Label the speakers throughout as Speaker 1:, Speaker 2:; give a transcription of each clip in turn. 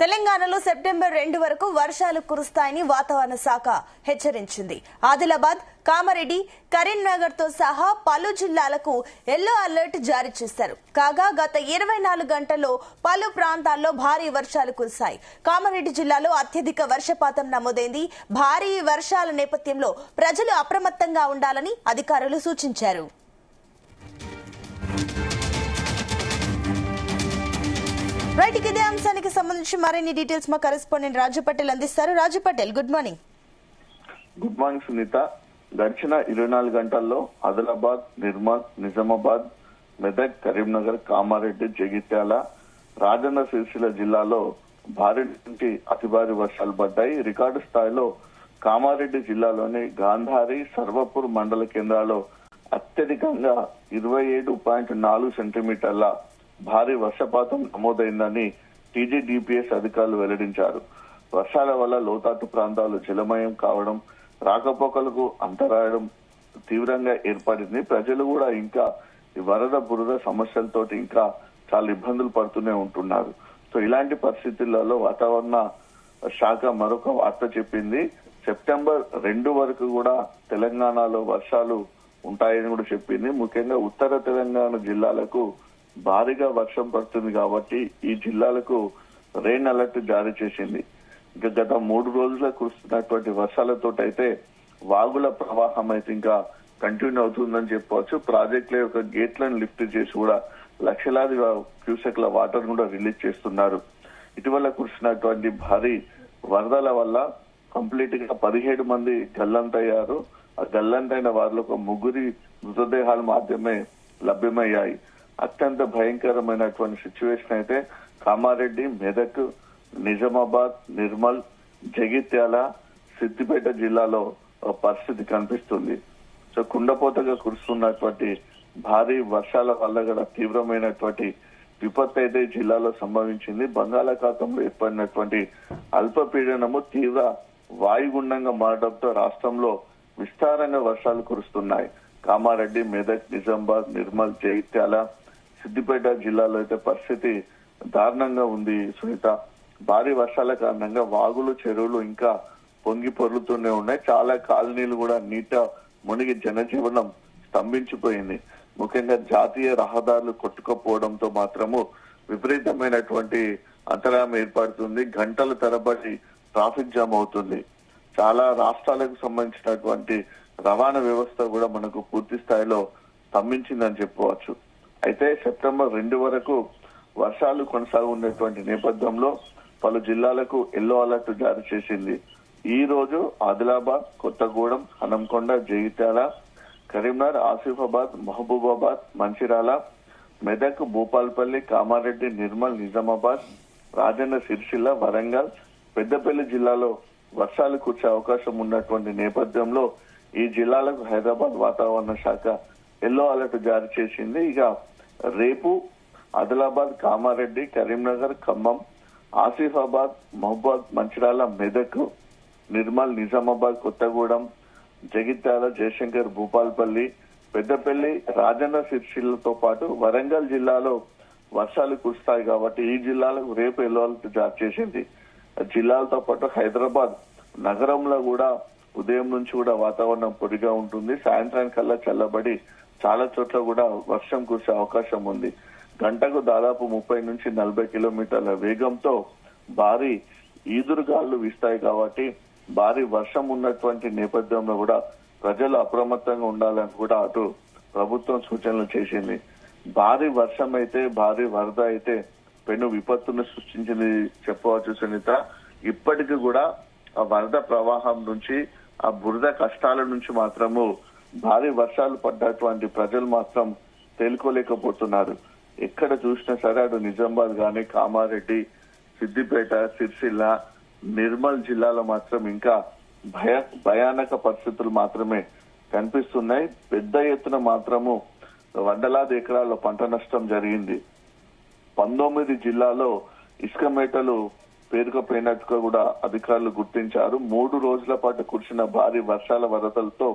Speaker 1: తెలంగాణలో సెప్టెంబర్ 2 వరకు వర్షాలు కురుస్తాయని వాతావరణ శాఖ హెచ్చరించింది. ఆదిలాబాద్, కామారెడ్డి, కరీంనగర్ తో సహా పలు జిల్లాలకు ఎల్లో అలర్ట్ జారీ చేశారు. కాగా గత 24 గంటల్లో పలు ప్రాంతాల్లో భారీ వర్షాలు కురిశాయి. కామారెడ్డి జిల్లాలో అత్యధిక వర్షపాతం నమోదైంది. భారీ వర్షాల నేపథ్యంలో ప్రజలు అప్రమత్తంగా ఉండాలని అధికారులు సూచించారు. రైట్, ఇదే అంశానికి సంబంధించి మరిన్ని డీటెయిల్స్ మా కరెస్పాండెంట్ రాజు పటేల్ అందిస్తారు. Raju Patel, good morning.
Speaker 2: Good morning Sunitha. గడిచిన 24 గంటల్లో ఆదిలాబాద్, నిర్మల్, నిజామాబాద్, మెదక్, కరీంనగర్, కామారెడ్డి, జగిత్యాల, రాజన్న సిరిసిల్ల జిల్లాలో భారీ నుంచి అతి భారీ వర్షాలు పడ్డాయి. రికార్డు స్థాయిలో కామారెడ్డి జిల్లాలోని గాంధారి, సర్వపూర్ మండల కేంద్రాల్లో అత్యధికంగా 27.4 సెంటీమీటర్ల భారీ వర్షపాతం నమోదైందని టీజీడీపీఎస్ అధికారులు వెల్లడించారు. వర్షాల వల్ల లోతట్టు ప్రాంతాలు జలమయం కావడం, రాకపోకలకు అంతరాయడం తీవ్రంగా ఏర్పడింది. ప్రజలు కూడా ఇంకా వరద బురద సమస్యలతోటి ఇంకా చాలా ఇబ్బందులు పడుతూనే ఉంటున్నారు. సో ఇలాంటి పరిస్థితులలో వాతావరణ శాఖ మరొక వార్త చెప్పింది. సెప్టెంబర్ 2 వరకు కూడా తెలంగాణలో వర్షాలు ఉంటాయని కూడా చెప్పింది. ముఖ్యంగా ఉత్తర తెలంగాణ జిల్లాలకు భారీగా వర్షం పడుతుంది కాబట్టి ఈ జిల్లాలకు రెయిన్ అలర్ట్ జారీ చేసింది. ఇంకా గత 3 రోజుల కురుస్తున్నటువంటి వర్షాలతోటైతే వాగుల ప్రవాహం అయితే ఇంకా కంటిన్యూ అవుతుందని చెప్పవచ్చు. ప్రాజెక్టుల యొక్క గేట్లను లిఫ్ట్ చేసి కూడా లక్షలాది క్యూసెక్ల వాటర్ కూడా రిలీజ్ చేస్తున్నారు. ఇటీవల కురిసినటువంటి భారీ వరదల వల్ల కంప్లీట్ గా 17 మంది గల్లంతయ్యారు. ఆ గల్లంతైన వారిలో ఒక 3 మృతదేహాలు మాత్రమే లభ్యమయ్యాయి. అత్యంత భయంకరమైనటువంటి సిచ్యువేషన్ అయితే కామారెడ్డి, మెదక్, నిజామాబాద్, నిర్మల్, జగిత్యాల, సిద్దిపేట జిల్లాలో పరిస్థితి కనిపిస్తుంది. సో కుండపోతగా కురుస్తున్నటువంటి భారీ వర్షాల వల్ల కూడా తీవ్రమైనటువంటి విపత్తు అయితే ఈ జిల్లాలో సంభవించింది. బంగాళాఖాతంలో ఏర్పడినటువంటి అల్పపీడనము తీవ్ర వాయుగుండంగా మారడంతో రాష్ట్రంలో విస్తారంగా వర్షాలు కురుస్తున్నాయి. కామారెడ్డి, మెదక్, నిజామాబాద్, నిర్మల్, జగిత్యాల, సిద్దిపేట జిల్లాలో అయితే పరిస్థితి దారుణంగా ఉంది సునీత. భారీ వర్షాల కారణంగా వాగులు, చెరువులు ఇంకా పొంగి పొర్లుతూనే ఉన్నాయి. చాలా కాలనీలు కూడా నీట మునిగి జనజీవనం స్తంభించిపోయింది. ముఖ్యంగా జాతీయ రహదారులు కొట్టుకుపోవడంతో మాత్రము విపరీతమైనటువంటి అంతరాయం ఏర్పడుతుంది. గంటల తరబడి ట్రాఫిక్ జామ్ అవుతుంది. చాలా రాష్ట్రాలకు సంబంధించినటువంటి రవాణా వ్యవస్థ కూడా మనకు పూర్తి స్థాయిలో స్తంభించిందని చెప్పవచ్చు. అయితే సెప్టెంబర్ 2 వరకు వర్షాలు కొనసాగుతున్నటువంటి నేపథ్యంలో పలు జిల్లాలకు ఎల్లో అలర్ట్ జారీ చేసింది. ఈ రోజు ఆదిలాబాద్, కొత్తగూడెం, హనంకొండ, జగిత్యాల, కరీంనగర్, ఆసిఫాబాద్, మహబూబాబాద్, మంచిర్యాల, మెదక్, భూపాల్పల్లి, కామారెడ్డి, నిర్మల్, నిజామాబాద్, రాజన్న సిరిసిల్ల, వరంగల్, పెద్దపల్లి జిల్లాలో వర్షాలు కురిసే అవకాశం ఉన్నటువంటి నేపథ్యంలో ఈ జిల్లాలకు హైదరాబాద్ వాతావరణ శాఖ ఎల్లో అలర్ట్ జారీ చేసింది. ఇక రేపు ఆదిలాబాద్, కామారెడ్డి, కరీంనగర్, ఖమ్మం, ఆసిఫాబాద్, మహబూబాద్, మంచిర్యాల, మెదక్, నిర్మల్, నిజామాబాద్, కొత్తగూడెం, జగిత్యాల, జయశంకర్, భూపాల్పల్లి, పెద్దపల్లి, రాజన్న సిరిసిల్లతో పాటు వరంగల్ జిల్లాలో వర్షాలు కురుస్తాయి కాబట్టి ఈ జిల్లాలకు రేపు ఎల్లో అలర్ట్ జారీ చేసింది. జిల్లాలతో పాటు హైదరాబాద్ నగరంలో కూడా ఉదయం నుంచి కూడా వాతావరణం పొడిగా ఉంటుంది. సాయంత్రానికల్లా చల్లబడి చాలా చోట్ల కూడా వర్షం కురిసే అవకాశం ఉంది. గంటకు దాదాపు 30 నుంచి 40 కిలోమీటర్ల వేగంతో భారీ ఈదురుగాళ్లు వీస్తాయి కాబట్టి భారీ వర్షం ఉన్నటువంటి నేపథ్యంలో కూడా ప్రజలు అప్రమత్తంగా ఉండాలని కూడా అటు ప్రభుత్వం సూచనలు చేసింది. భారీ వర్షం అయితే, భారీ వరద అయితే పెను విపత్తును సృష్టించింది చెప్పవచ్చు సునీత. ఇప్పటికీ కూడా ఆ వరద ప్రవాహం నుంచి, ఆ బురద కష్టాల నుంచి మాత్రము భారీ వర్షాలు పడ్డటువంటి ప్రజలు మాత్రం తేలుకోలేకపోతున్నారు. ఎక్కడ చూసినా సరే అటు నిజామాబాద్ గాని, కామారెడ్డి, సిద్దిపేట, సిరిసిల్ల, నిర్మల్ జిల్లాలో మాత్రం ఇంకా భయానక పరిస్థితులు మాత్రమే కనిపిస్తున్నాయి. పెద్ద ఎత్తున మాత్రము వందలాది ఎకరాల్లో పంట నష్టం జరిగింది. 19 జిల్లాలో ఇసుక మేటలు పేరుకుపోయినట్టుగా కూడా అధికారులు గుర్తించారు. 3 రోజుల పాటు కురిసిన భారీ వర్షాల వరదలతో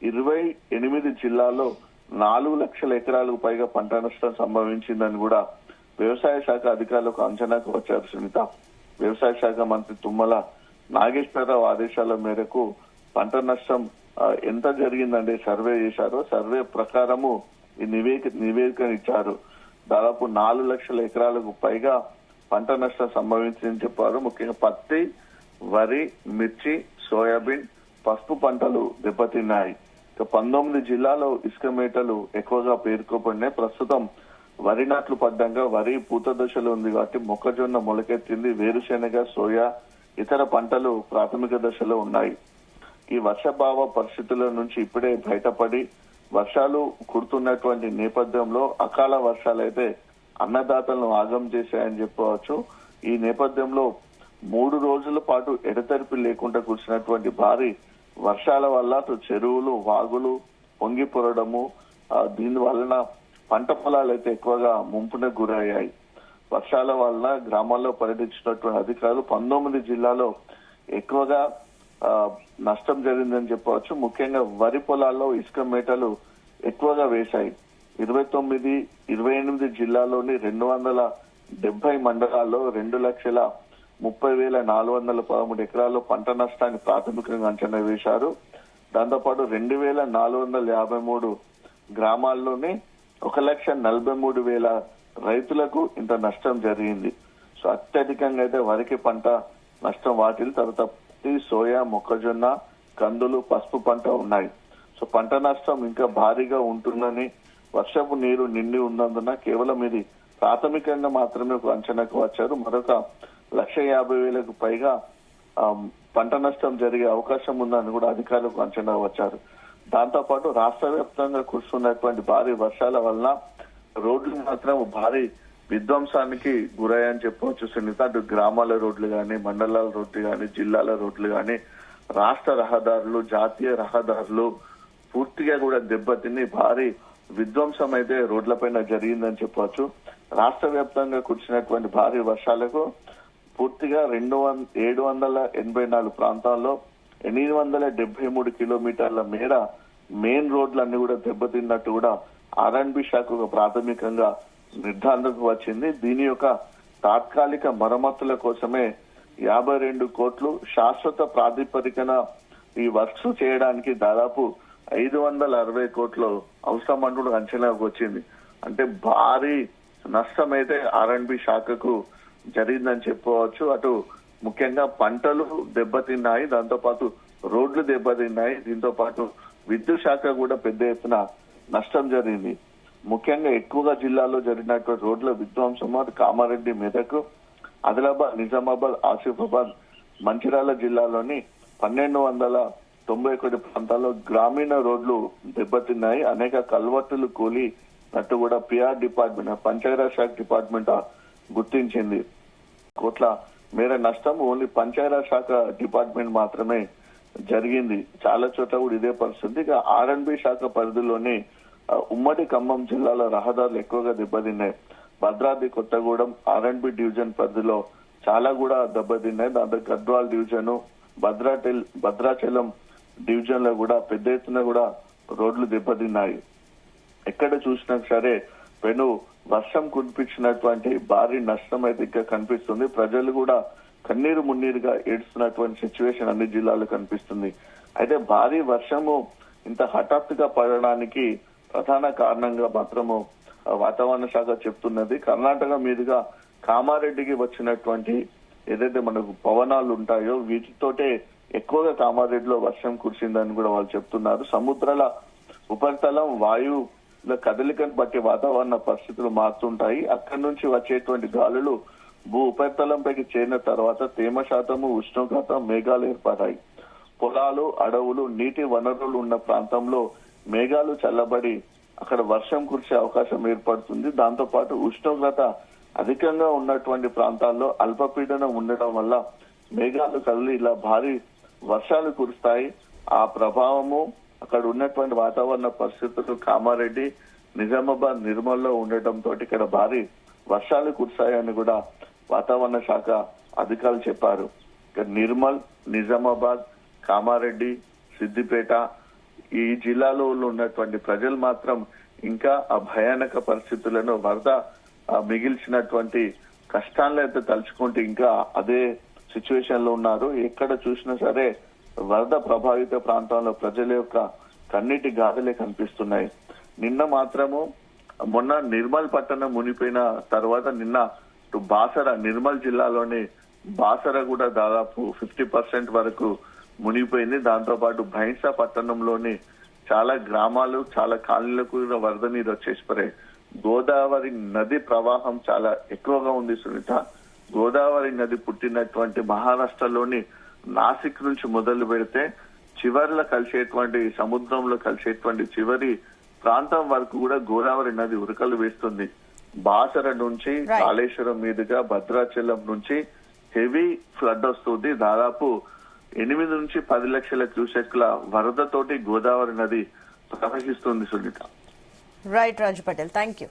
Speaker 2: 28 జిల్లాల్లో 4 లక్షల ఎకరాలకు పైగా పంట నష్టం సంభవించిందని కూడా వ్యవసాయ శాఖ అధికారులకు అంచనాకు వచ్చారు సునీత. వ్యవసాయ శాఖ మంత్రి తుమ్మల నాగేశ్వరరావు ఆదేశాల మేరకు పంట నష్టం ఎంత జరిగిందంటే సర్వే చేశారో సర్వే ప్రకారము ఈ నివేదిక ఇచ్చారు. దాదాపు 4 లక్షల ఎకరాలకు పైగా పంట నష్టం సంభవించిందని చెప్పారు. ముఖ్యంగా పత్తి, వరి, మిర్చి, సోయాబీన్, పసుపు పంటలు దెబ్బతిన్నాయి. 19 జిల్లాలో ఇసుక మేటలు ఎక్కువగా పేరుకోబడినాయి. ప్రస్తుతం వరి నాట్లు పడ్డంగా వరి పూత దశలో ఉంది కాబట్టి మొక్కజొన్న మొలకెత్తింది. వేరుశెనగ, సోయా, ఇతర పంటలు ప్రాథమిక దశలో ఉన్నాయి. ఈ వర్షాభావ పరిస్థితుల నుంచి ఇప్పుడే బయటపడి వర్షాలు కుడుతున్నటువంటి నేపథ్యంలో అకాల వర్షాలైతే అన్నదాతలను ఆగం చేశాయని చెప్పవచ్చు. ఈ నేపథ్యంలో 3 రోజుల పాటు ఎడతెరిపి లేకుండా కురిసినటువంటి భారీ వర్షాల వల్ల చెరువులు, వాగులు పొంగి పొరడము, దీని వలన పంట పొలాలు అయితే ఎక్కువగా ముంపునకు గురయ్యాయి. వర్షాల వలన గ్రామాల్లో పర్యటించినటువంటి అధికారులు 19 జిల్లాలో ఎక్కువగా నష్టం జరిగిందని చెప్పవచ్చు. ముఖ్యంగా వరి పొలాల్లో ఇసుక మేటలు ఎక్కువగా వేశాయి. 28 జిల్లాలోని 270 మండలాల్లో 2,30,413 ఎకరాల్లో పంట నష్టాన్ని ప్రాథమికంగా అంచనా వేశారు. దాంతోపాటు 2,453 గ్రామాల్లోనే 1,43,000 రైతులకు ఇంత నష్టం జరిగింది. సో అత్యధికంగా అయితే వరికి పంట నష్టం వాటిల్ తర్వాత పత్తి, సోయా, మొక్కజొన్న, కందులు, పసుపు పంట ఉన్నాయి. సో పంట నష్టం ఇంకా భారీగా ఉంటుందని వర్షపు నీరు నిండి ఉన్నందున కేవలం ఇది ప్రాథమికంగా మాత్రమే ఒక అంచనాకు వచ్చారు. మరొక 1,50,000కు పైగా పంట నష్టం జరిగే అవకాశం ఉందని కూడా అధికారులకు అంచనా వచ్చారు. దాంతో పాటు రాష్ట్ర వ్యాప్తంగా కురుస్తున్నటువంటి భారీ వర్షాల వలన రోడ్లు మాత్రం భారీ విధ్వంసానికి గురయ్యని చెప్పవచ్చు. సునీత, అటు గ్రామాల రోడ్లు గాని, మండలాల రోడ్లు గాని, జిల్లాల రోడ్లు గాని, రాష్ట్ర రహదారులు, జాతీయ రహదారులు పూర్తిగా కూడా దెబ్బతిని భారీ విధ్వంసం అయితే రోడ్లపైన జరిగిందని చెప్పవచ్చు. రాష్ట్ర వ్యాప్తంగా కురిసినటువంటి భారీ వర్షాలకు పూర్తిగా 784 ప్రాంతాల్లో 873 కిలోమీటర్ల మేర మెయిన్ రోడ్లన్నీ కూడా దెబ్బతిన్నట్టు కూడా R&B శాఖ ప్రాథమికంగా నిర్ధారణకు వచ్చింది. దీని యొక్క తాత్కాలిక మరమ్మతుల కోసమే 52 కోట్లు శాశ్వత ప్రాతిపదికన ఈ వర్క్స్ చేయడానికి దాదాపు 560 కోట్లు అవసరం అంటూ అంచనాకు వచ్చింది. అంటే భారీ నష్టం అయితే R&B శాఖకు జరిగిందని చెప్పవచ్చు. అటు ముఖ్యంగా పంటలు దెబ్బతిన్నాయి, దాంతో పాటు రోడ్లు దెబ్బతిన్నాయి, దీంతో పాటు విద్యుత్ శాఖ కూడా పెద్ద ఎత్తున నష్టం జరిగింది. ముఖ్యంగా ఎక్కువగా జిల్లాల్లో జరిగినటువంటి రోడ్ల విధ్వంసం కామారెడ్డి, మెదక్, ఆదిలాబాద్, నిజామాబాద్, ఆసిఫాబాద్, మంచిర్యాల జిల్లాలోని 1,291 ప్రాంతాల్లో గ్రామీణ రోడ్లు దెబ్బతిన్నాయి. అనేక కల్వర్టులు కూలినట్టు కూడా PR డిపార్ట్మెంట్, పంచాయతీరాజ్ శాఖ డిపార్ట్మెంట్ గుర్తించింది. కోట్ల మేర నష్టం ఓన్లీ పంచాయతీరాజ్ శాఖ డిపార్ట్మెంట్ మాత్రమే జరిగింది. చాలా చోట్ల కూడా ఇదే పరిస్థితి. ఇక R&B శాఖ పరిధిలోని ఉమ్మడి ఖమ్మం జిల్లాలో రహదారులు ఎక్కువగా దెబ్బతిన్నాయి. భద్రాద్రి కొత్తగూడెం R&B డివిజన్ పరిధిలో చాలా కూడా దెబ్బతిన్నాయి. దాంతో గద్వాల్ డివిజన్, భద్రాచలం డివిజన్ లో కూడా పెద్ద ఎత్తున కూడా రోడ్లు దెబ్బతిన్నాయి. ఎక్కడ చూసినా సరే పెను వర్షం కురిపించినటువంటి భారీ నష్టం అయితే ఇంకా కనిపిస్తుంది. ప్రజలు కూడా కన్నీరు మున్నీరుగా ఏడుస్తున్నటువంటి సిచ్యువేషన్ అన్ని జిల్లాల్లో కనిపిస్తుంది. అయితే భారీ వర్షము ఇంత హఠాత్తుగా పడడానికి ప్రధాన కారణంగా మాత్రము వాతావరణ శాఖ చెప్తున్నది. కర్ణాటక మీదుగా కామారెడ్డికి వచ్చినటువంటి ఏదైతే మనకు పవనాలు ఉంటాయో వీటితోటే ఎక్కువగా కామారెడ్డిలో వర్షం కురిసిందని కూడా వాళ్ళు చెప్తున్నారు. సముద్రాల ఉపరితలం వాయువుల కదలికను బట్టి వాతావరణ పరిస్థితులు మారుతుంటాయి. అక్కడి నుంచి వచ్చేటువంటి గాలులు భూ ఉపరితలంపైకి చేరిన తర్వాత తేమ శాతము, ఉష్ణోగ్రత, మేఘాలు ఏర్పడ్డాయి. పొలాలు, అడవులు, నీటి వనరులు ఉన్న ప్రాంతంలో మేఘాలు చల్లబడి అక్కడ వర్షం కురిసే అవకాశం ఏర్పడుతుంది. దాంతో పాటు ఉష్ణోగ్రత అధికంగా ఉన్నటువంటి ప్రాంతాల్లో అల్పపీడనం ఉండడం వల్ల మేఘాలు కదిలి ఇలా భారీ వర్షాలు కురుస్తాయి. ఆ ప్రభావము అక్కడ ఉన్నటువంటి వాతావరణ పరిస్థితులు కామారెడ్డి, నిజామాబాద్, నిర్మల్లో ఉండటంతో ఇక్కడ భారీ వర్షాలు కురుస్తాయని కూడా వాతావరణ శాఖ అధికారులు చెప్పారు. ఇక నిర్మల్, నిజామాబాద్, కామారెడ్డి, సిద్దిపేట ఈ జిల్లాలో ఉన్నటువంటి ప్రజలు మాత్రం ఇంకా ఆ భయానక పరిస్థితులను వరద మిగిల్చినటువంటి కష్టాలను అయితే తలుచుకుంటే ఇంకా అదే సిచ్యువేషన్ లో ఉన్నారు. ఎక్కడ చూసినా సరే వరద ప్రభావిత ప్రాంతాల్లో ప్రజల యొక్క కన్నీటి గాథలే కనిపిస్తున్నాయి. నిన్న మాత్రము మొన్న నిర్మల్ పట్టణం మునిపోయిన తర్వాత నిన్న బాసర నిర్మల్ జిల్లాలోని బాసర కూడా దాదాపు 50% వరకు మునిగిపోయింది. దాంతో పాటు భైంసా పట్టణంలోని చాలా గ్రామాలు చాలా కాలనీలకు కూడా వరద నీరు వచ్చేసిపోయాయి. గోదావరి నది ప్రవాహం చాలా ఎక్కువగా ఉంది సునీత. గోదావరి నది పుట్టినటువంటి మహారాష్ట్రలోని నాసిక్ నుంచి మొదలు పెడితే చివర్లో కలిసేటువంటి సముద్రంలో కలిసేటువంటి చివరి ప్రాంతం వరకు కూడా గోదావరి నది ఉరకలు వేస్తుంది. బాసర నుంచి కాళేశ్వరం మీదుగా భద్రాచలం నుంచి హెవీ ఫ్లడ్ వస్తుంది. దాదాపు 8 నుంచి 10 లక్షల క్యూసెక్ల వరదతోటి గోదావరి నది ప్రవహిస్తుంది Sunitha.
Speaker 1: Right Raju Patel, thank you.